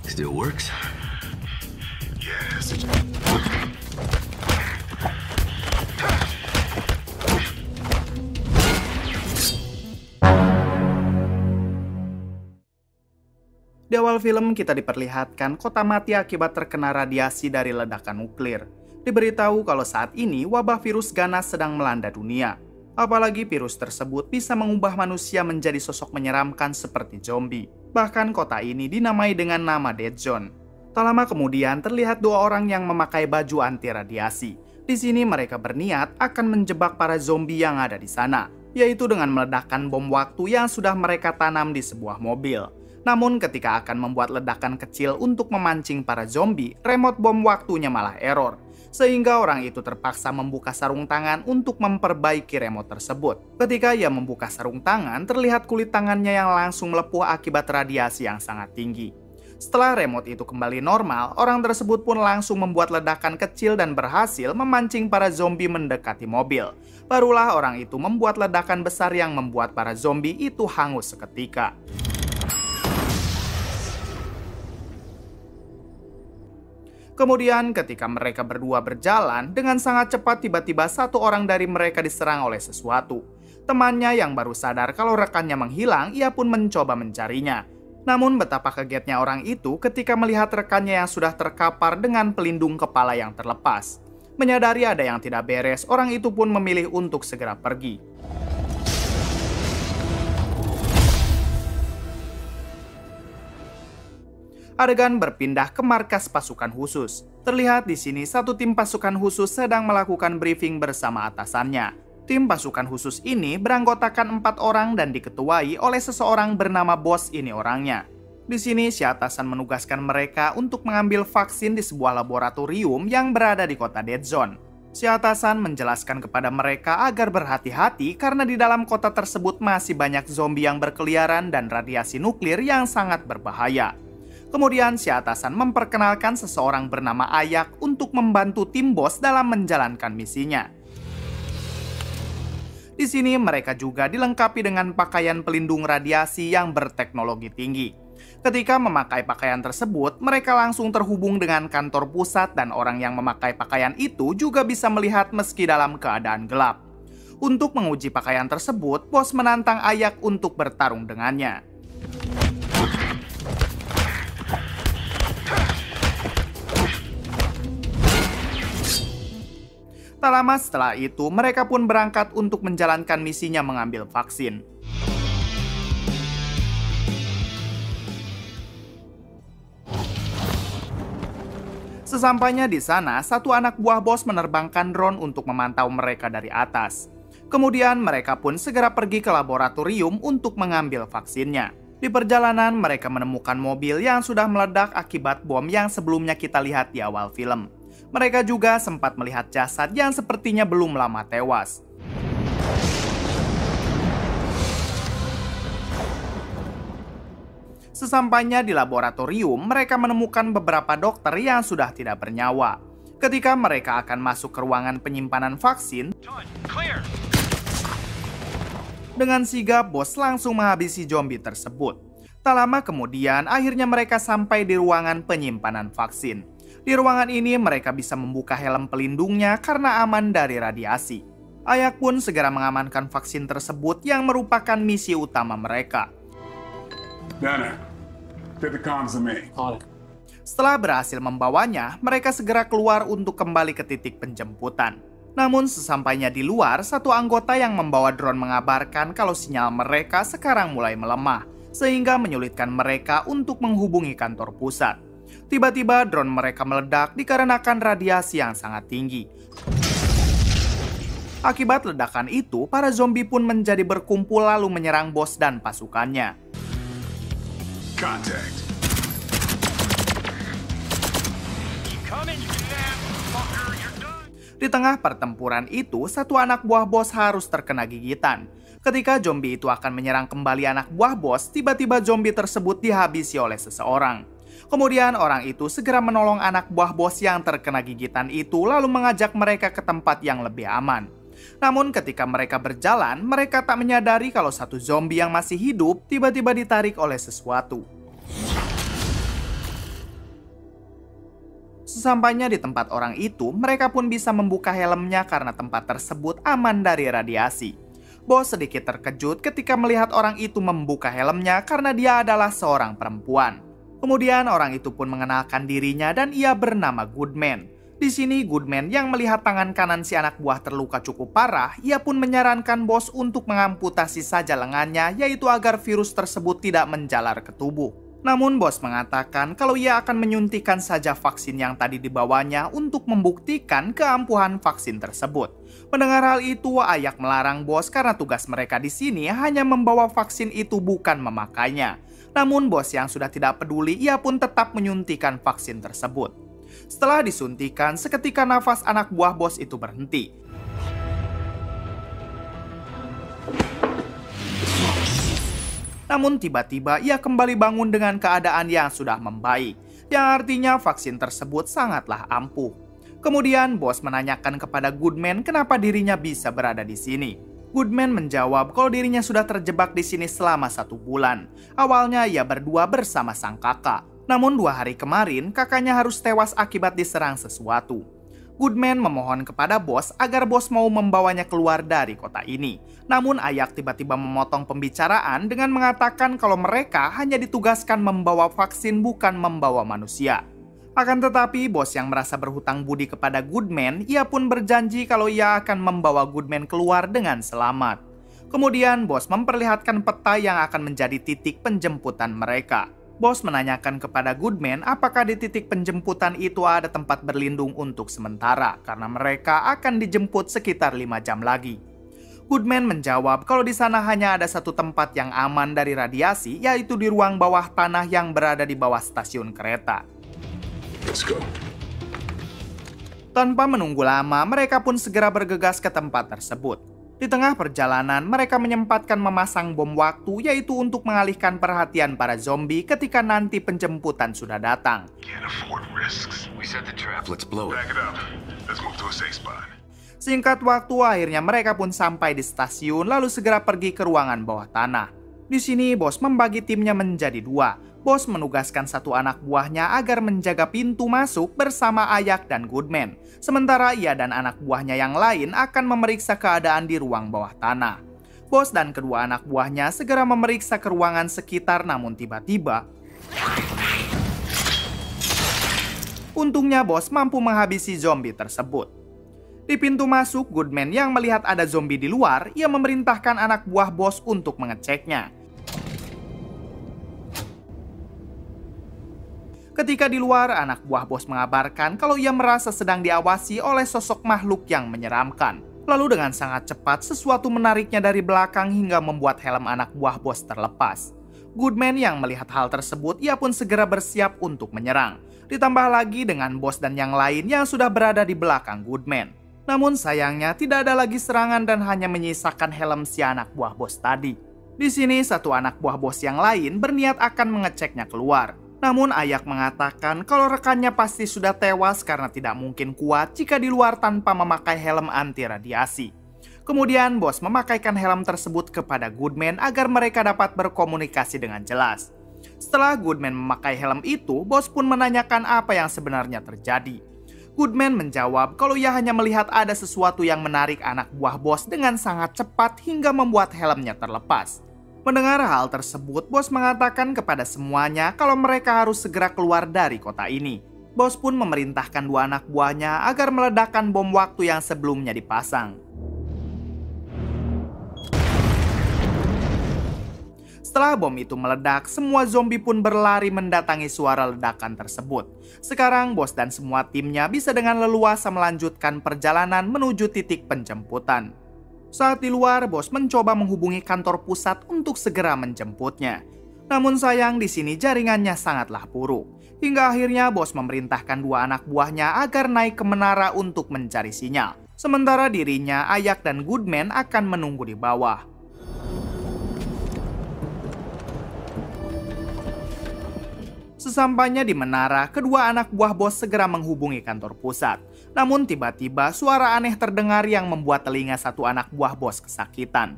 Still works? Yes. Di awal film kita diperlihatkan kota mati akibat terkena radiasi dari ledakan nuklir. Diberitahu kalau saat ini wabah virus ganas sedang melanda dunia. Apalagi virus tersebut bisa mengubah manusia menjadi sosok menyeramkan seperti zombie. Bahkan kota ini dinamai dengan nama Dead Zone. Tak lama kemudian terlihat dua orang yang memakai baju anti radiasi. Di sini mereka berniat akan menjebak para zombie yang ada di sana, yaitu dengan meledakkan bom waktu yang sudah mereka tanam di sebuah mobil. Namun ketika akan membuat ledakan kecil untuk memancing para zombie, remote bom waktunya malah error. Sehingga orang itu terpaksa membuka sarung tangan untuk memperbaiki remote tersebut. Ketika ia membuka sarung tangan, terlihat kulit tangannya yang langsung melepuh akibat radiasi yang sangat tinggi. Setelah remote itu kembali normal, orang tersebut pun langsung membuat ledakan kecil dan berhasil memancing para zombie mendekati mobil. Barulah orang itu membuat ledakan besar yang membuat para zombie itu hangus seketika. Kemudian ketika mereka berdua berjalan, dengan sangat cepat tiba-tiba satu orang dari mereka diserang oleh sesuatu. Temannya yang baru sadar kalau rekannya menghilang, ia pun mencoba mencarinya. Namun betapa kagetnya orang itu ketika melihat rekannya yang sudah terkapar dengan pelindung kepala yang terlepas. Menyadari ada yang tidak beres, orang itu pun memilih untuk segera pergi. Adegan berpindah ke markas pasukan khusus. Terlihat di sini satu tim pasukan khusus sedang melakukan briefing bersama atasannya. Tim pasukan khusus ini beranggotakan 4 orang dan diketuai oleh seseorang bernama Bos ini orangnya. Di sini si atasan menugaskan mereka untuk mengambil vaksin di sebuah laboratorium yang berada di kota Dead Zone. Si atasan menjelaskan kepada mereka agar berhati-hati karena di dalam kota tersebut masih banyak zombie yang berkeliaran dan radiasi nuklir yang sangat berbahaya. Kemudian si atasan memperkenalkan seseorang bernama Ayak untuk membantu tim bos dalam menjalankan misinya. Di sini mereka juga dilengkapi dengan pakaian pelindung radiasi yang berteknologi tinggi. Ketika memakai pakaian tersebut, mereka langsung terhubung dengan kantor pusat dan orang yang memakai pakaian itu juga bisa melihat meski dalam keadaan gelap. Untuk menguji pakaian tersebut, bos menantang Ayak untuk bertarung dengannya. Tak lama setelah itu, mereka pun berangkat untuk menjalankan misinya mengambil vaksin. Sesampainya di sana, satu anak buah bos menerbangkan drone untuk memantau mereka dari atas. Kemudian mereka pun segera pergi ke laboratorium untuk mengambil vaksinnya. Di perjalanan, mereka menemukan mobil yang sudah meledak akibat bom yang sebelumnya kita lihat di awal film. Mereka juga sempat melihat jasad yang sepertinya belum lama tewas. Sesampainya di laboratorium, mereka menemukan beberapa dokter yang sudah tidak bernyawa. Ketika mereka akan masuk ke ruangan penyimpanan vaksin, dengan sigap bos langsung menghabisi zombie tersebut. Tak lama kemudian, akhirnya mereka sampai di ruangan penyimpanan vaksin. Di ruangan ini mereka bisa membuka helm pelindungnya karena aman dari radiasi. Ayak pun segera mengamankan vaksin tersebut yang merupakan misi utama mereka. Setelah berhasil membawanya, mereka segera keluar untuk kembali ke titik penjemputan. Namun sesampainya di luar, satu anggota yang membawa drone mengabarkan kalau sinyal mereka sekarang mulai melemah, sehingga menyulitkan mereka untuk menghubungi kantor pusat. Tiba-tiba drone mereka meledak dikarenakan radiasi yang sangat tinggi. Akibat ledakan itu, para zombie pun menjadi berkumpul lalu menyerang bos dan pasukannya. Contact. Di tengah pertempuran itu, satu anak buah bos harus terkena gigitan. Ketika zombie itu akan menyerang kembali anak buah bos, tiba-tiba zombie tersebut dihabisi oleh seseorang. Kemudian orang itu segera menolong anak buah bos yang terkena gigitan itu lalu mengajak mereka ke tempat yang lebih aman. Namun ketika mereka berjalan, mereka tak menyadari kalau satu zombie yang masih hidup tiba-tiba ditarik oleh sesuatu. Sesampainya di tempat orang itu, mereka pun bisa membuka helmnya karena tempat tersebut aman dari radiasi. Bos sedikit terkejut ketika melihat orang itu membuka helmnya karena dia adalah seorang perempuan. Kemudian orang itu pun mengenalkan dirinya dan ia bernama Goodman. Di sini Goodman yang melihat tangan kanan si anak buah terluka cukup parah, ia pun menyarankan bos untuk mengamputasi saja lengannya, yaitu agar virus tersebut tidak menjalar ke tubuh. Namun bos mengatakan kalau ia akan menyuntikkan saja vaksin yang tadi dibawanya untuk membuktikan keampuhan vaksin tersebut. Mendengar hal itu, Ayak melarang bos karena tugas mereka di sini hanya membawa vaksin itu bukan memakainya. Namun bos yang sudah tidak peduli, ia pun tetap menyuntikkan vaksin tersebut. Setelah disuntikan, seketika nafas anak buah bos itu berhenti. Namun tiba-tiba ia kembali bangun dengan keadaan yang sudah membaik, yang artinya vaksin tersebut sangatlah ampuh. Kemudian bos menanyakan kepada Goodman kenapa dirinya bisa berada di sini. Goodman menjawab kalau dirinya sudah terjebak di sini selama 1 bulan. Awalnya ia berdua bersama sang kakak. Namun 2 hari kemarin kakaknya harus tewas akibat diserang sesuatu. Goodman memohon kepada bos agar bos mau membawanya keluar dari kota ini. Namun Ayak tiba-tiba memotong pembicaraan dengan mengatakan kalau mereka hanya ditugaskan membawa vaksin bukan membawa manusia. Akan tetapi bos yang merasa berhutang budi kepada Goodman, ia pun berjanji kalau ia akan membawa Goodman keluar dengan selamat. Kemudian bos memperlihatkan peta yang akan menjadi titik penjemputan mereka. Bos menanyakan kepada Goodman apakah di titik penjemputan itu ada tempat berlindung untuk sementara, karena mereka akan dijemput sekitar 5 jam lagi. Goodman menjawab kalau di sana hanya ada satu tempat yang aman dari radiasi, yaitu di ruang bawah tanah yang berada di bawah stasiun kereta. Let's go. Tanpa menunggu lama, mereka pun segera bergegas ke tempat tersebut. Di tengah perjalanan, mereka menyempatkan memasang bom waktu, yaitu untuk mengalihkan perhatian para zombie ketika nanti penjemputan sudah datang. Can't afford risks. We set the trap. Let's blow it. Back it up. Let's move to a safe spot. Singkat waktu, akhirnya mereka pun sampai di stasiun, lalu segera pergi ke ruangan bawah tanah. Di sini, bos membagi timnya menjadi 2. Bos menugaskan satu anak buahnya agar menjaga pintu masuk bersama Ayak dan Goodman. Sementara ia dan anak buahnya yang lain akan memeriksa keadaan di ruang bawah tanah. Bos dan kedua anak buahnya segera memeriksa ke ruangan sekitar, namun tiba-tiba untungnya bos mampu menghabisi zombie tersebut. Di pintu masuk, Goodman yang melihat ada zombie di luar, ia memerintahkan anak buah bos untuk mengeceknya. Ketika di luar, anak buah bos mengabarkan kalau ia merasa sedang diawasi oleh sosok makhluk yang menyeramkan. Lalu dengan sangat cepat, sesuatu menariknya dari belakang hingga membuat helm anak buah bos terlepas. Goodman yang melihat hal tersebut, ia pun segera bersiap untuk menyerang. Ditambah lagi dengan bos dan yang lain yang sudah berada di belakang Goodman. Namun sayangnya tidak ada lagi serangan dan hanya menyisakan helm si anak buah bos tadi. Di sini satu anak buah bos yang lain berniat akan mengeceknya keluar. Namun Ayak mengatakan kalau rekannya pasti sudah tewas karena tidak mungkin kuat jika di luar tanpa memakai helm anti radiasi. Kemudian bos memakaikan helm tersebut kepada Goodman agar mereka dapat berkomunikasi dengan jelas. Setelah Goodman memakai helm itu, bos pun menanyakan apa yang sebenarnya terjadi. Goodman menjawab kalau ia hanya melihat ada sesuatu yang menarik anak buah bos dengan sangat cepat hingga membuat helmnya terlepas. Mendengar hal tersebut, bos mengatakan kepada semuanya kalau mereka harus segera keluar dari kota ini. Bos pun memerintahkan 2 anak buahnya agar meledakkan bom waktu yang sebelumnya dipasang. Setelah bom itu meledak, semua zombie pun berlari mendatangi suara ledakan tersebut. Sekarang bos dan semua timnya bisa dengan leluasa melanjutkan perjalanan menuju titik penjemputan. Saat di luar, bos mencoba menghubungi kantor pusat untuk segera menjemputnya. Namun sayang di sini jaringannya sangatlah buruk. Hingga akhirnya bos memerintahkan 2 anak buahnya agar naik ke menara untuk mencari sinyal. Sementara dirinya, Ayak dan Goodman akan menunggu di bawah. Sesampainya di menara, kedua anak buah bos segera menghubungi kantor pusat. Namun tiba-tiba suara aneh terdengar yang membuat telinga satu anak buah bos kesakitan.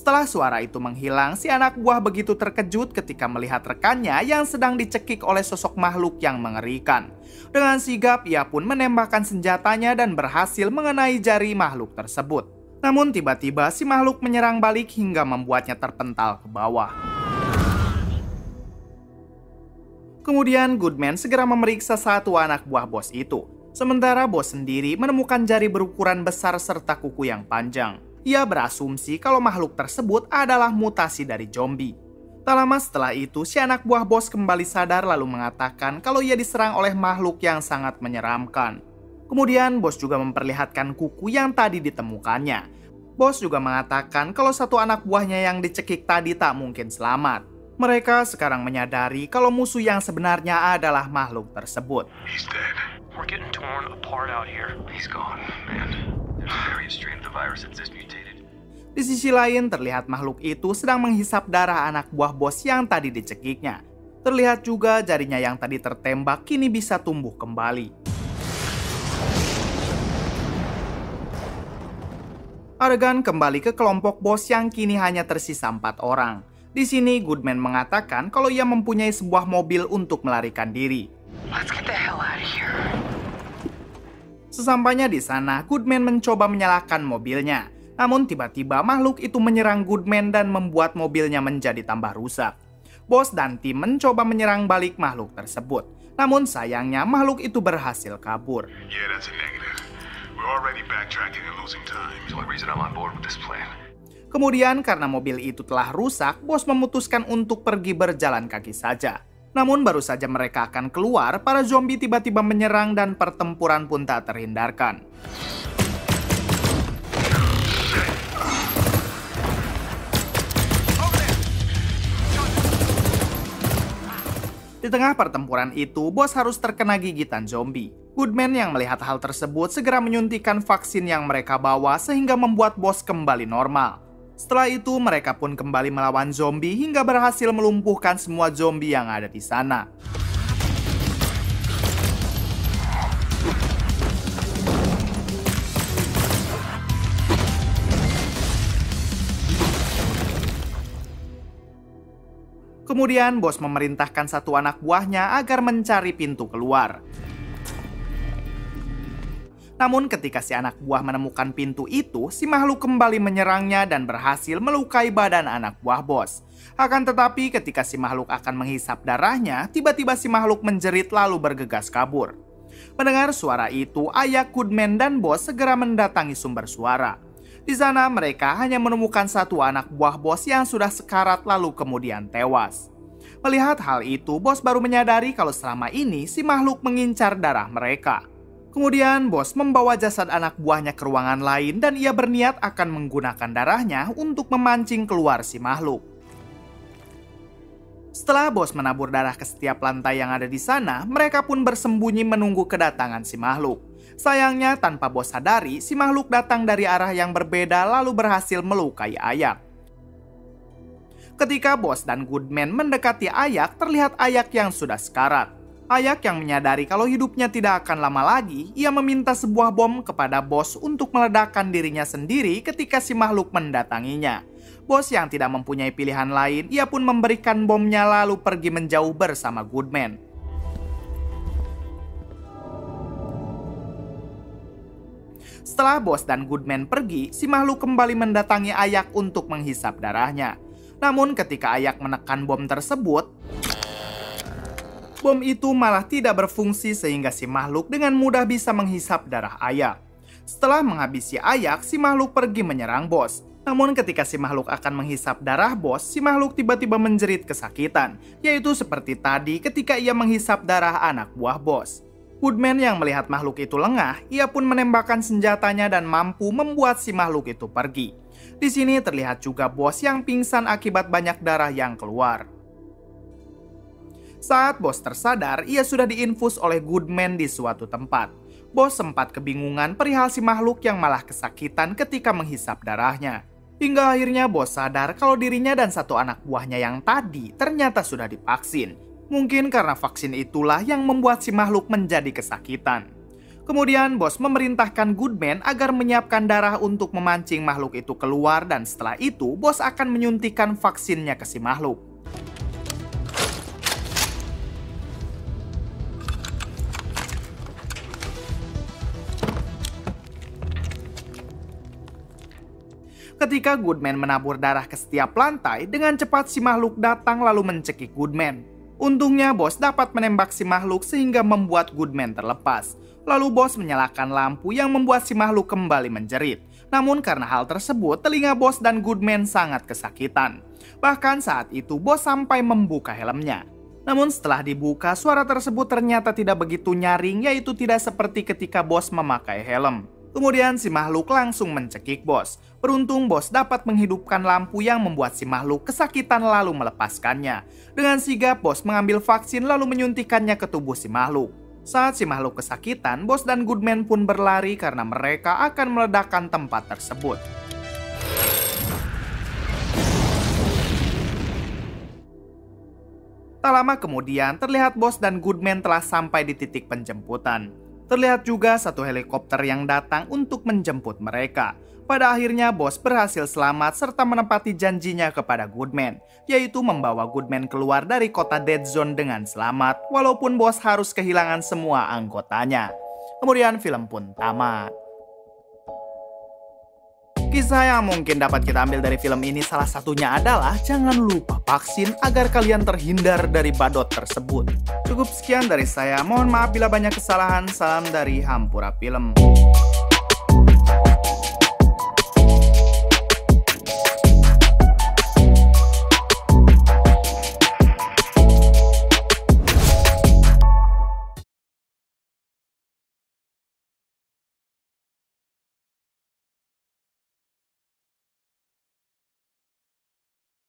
Setelah suara itu menghilang, si anak buah begitu terkejut ketika melihat rekannya yang sedang dicekik oleh sosok makhluk yang mengerikan. Dengan sigap, ia pun menembakkan senjatanya dan berhasil mengenai jari makhluk tersebut. Namun tiba-tiba si makhluk menyerang balik hingga membuatnya terpental ke bawah. Kemudian Goodman segera memeriksa satu anak buah bos itu. Sementara bos sendiri menemukan jari berukuran besar serta kuku yang panjang. Ia berasumsi kalau makhluk tersebut adalah mutasi dari zombie. Tak lama setelah itu, si anak buah bos kembali sadar lalu mengatakan kalau ia diserang oleh makhluk yang sangat menyeramkan. Kemudian bos juga memperlihatkan kuku yang tadi ditemukannya. Bos juga mengatakan kalau satu anak buahnya yang dicekik tadi tak mungkin selamat. Mereka sekarang menyadari kalau musuh yang sebenarnya adalah makhluk tersebut. He's dead. We're getting torn apart out here. He's gone, man. There's a variant strain of the virus that's mutated. Di sisi lain, terlihat makhluk itu sedang menghisap darah anak buah bos yang tadi dicekiknya. Terlihat juga jarinya yang tadi tertembak kini bisa tumbuh kembali. Adegan kembali ke kelompok bos yang kini hanya tersisa 4 orang. Di sini Goodman mengatakan kalau ia mempunyai sebuah mobil untuk melarikan diri. Let's get the hell out of here. Sesampainya di sana, Goodman mencoba menyalakan mobilnya. Namun tiba-tiba makhluk itu menyerang Goodman dan membuat mobilnya menjadi tambah rusak. Bos dan tim mencoba menyerang balik makhluk tersebut. Namun sayangnya makhluk itu berhasil kabur. Yeah, that's a negative. We're already backtracking and losing time. That's the only reason I'm on board with this plan. Kemudian karena mobil itu telah rusak, bos memutuskan untuk pergi berjalan kaki saja. Namun baru saja mereka akan keluar, para zombie tiba-tiba menyerang dan pertempuran pun tak terhindarkan. Di tengah pertempuran itu, bos harus terkena gigitan zombie. Goodman yang melihat hal tersebut segera menyuntikkan vaksin yang mereka bawa sehingga membuat bos kembali normal. Setelah itu, mereka pun kembali melawan zombie hingga berhasil melumpuhkan semua zombie yang ada di sana. Kemudian, bos memerintahkan satu anak buahnya agar mencari pintu keluar. Namun ketika si anak buah menemukan pintu itu, si makhluk kembali menyerangnya dan berhasil melukai badan anak buah bos. Akan tetapi ketika si makhluk akan menghisap darahnya, tiba-tiba si makhluk menjerit lalu bergegas kabur. Mendengar suara itu, ayah Goodman dan bos segera mendatangi sumber suara. Di sana mereka hanya menemukan satu anak buah bos yang sudah sekarat lalu kemudian tewas. Melihat hal itu, bos baru menyadari kalau selama ini si makhluk mengincar darah mereka. Kemudian bos membawa jasad anak buahnya ke ruangan lain dan ia berniat akan menggunakan darahnya untuk memancing keluar si makhluk. Setelah bos menabur darah ke setiap lantai yang ada di sana, mereka pun bersembunyi menunggu kedatangan si makhluk. Sayangnya tanpa bos sadari, si makhluk datang dari arah yang berbeda lalu berhasil melukai Ayak. Ketika bos dan Goodman mendekati Ayak, terlihat Ayak yang sudah sekarat. Ayak yang menyadari kalau hidupnya tidak akan lama lagi, ia meminta sebuah bom kepada bos untuk meledakkan dirinya sendiri ketika si makhluk mendatanginya. Bos yang tidak mempunyai pilihan lain, ia pun memberikan bomnya lalu pergi menjauh bersama Goodman. Setelah bos dan Goodman pergi, si makhluk kembali mendatangi Ayak untuk menghisap darahnya. Namun ketika Ayak menekan bom tersebut, bom itu malah tidak berfungsi sehingga si makhluk dengan mudah bisa menghisap darah Ayak. Setelah menghabisi Ayak, si makhluk pergi menyerang bos. Namun ketika si makhluk akan menghisap darah bos, si makhluk tiba-tiba menjerit kesakitan, yaitu seperti tadi ketika ia menghisap darah anak buah bos. Goodman yang melihat makhluk itu lengah, ia pun menembakkan senjatanya dan mampu membuat si makhluk itu pergi. Di sini terlihat juga bos yang pingsan akibat banyak darah yang keluar. Saat bos tersadar, ia sudah diinfus oleh Goodman di suatu tempat. Bos sempat kebingungan perihal si makhluk yang malah kesakitan ketika menghisap darahnya. Hingga akhirnya bos sadar kalau dirinya dan satu anak buahnya yang tadi ternyata sudah divaksin. Mungkin karena vaksin itulah yang membuat si makhluk menjadi kesakitan. Kemudian bos memerintahkan Goodman agar menyiapkan darah untuk memancing makhluk itu keluar, dan setelah itu bos akan menyuntikkan vaksinnya ke si makhluk. Ketika Goodman menabur darah ke setiap lantai, dengan cepat si makhluk datang lalu mencekik Goodman. Untungnya bos dapat menembak si makhluk sehingga membuat Goodman terlepas. Lalu bos menyalakan lampu yang membuat si makhluk kembali menjerit. Namun karena hal tersebut, telinga bos dan Goodman sangat kesakitan. Bahkan saat itu bos sampai membuka helmnya. Namun setelah dibuka, suara tersebut ternyata tidak begitu nyaring, yaitu tidak seperti ketika bos memakai helm. Kemudian si makhluk langsung mencekik bos. Beruntung bos dapat menghidupkan lampu yang membuat si makhluk kesakitan lalu melepaskannya. Dengan sigap bos mengambil vaksin lalu menyuntikannya ke tubuh si makhluk. Saat si makhluk kesakitan, bos dan Goodman pun berlari karena mereka akan meledakkan tempat tersebut. Tak lama kemudian, terlihat bos dan Goodman telah sampai di titik penjemputan. Terlihat juga satu helikopter yang datang untuk menjemput mereka. Pada akhirnya bos berhasil selamat serta menepati janjinya kepada Goodman, yaitu membawa Goodman keluar dari kota Dead Zone dengan selamat, walaupun bos harus kehilangan semua anggotanya. Kemudian film pun tamat. Kisah yang mungkin dapat kita ambil dari film ini salah satunya adalah jangan lupa vaksin agar kalian terhindar dari badut tersebut. Cukup sekian dari saya, mohon maaf bila banyak kesalahan. Salam dari Hampura Film.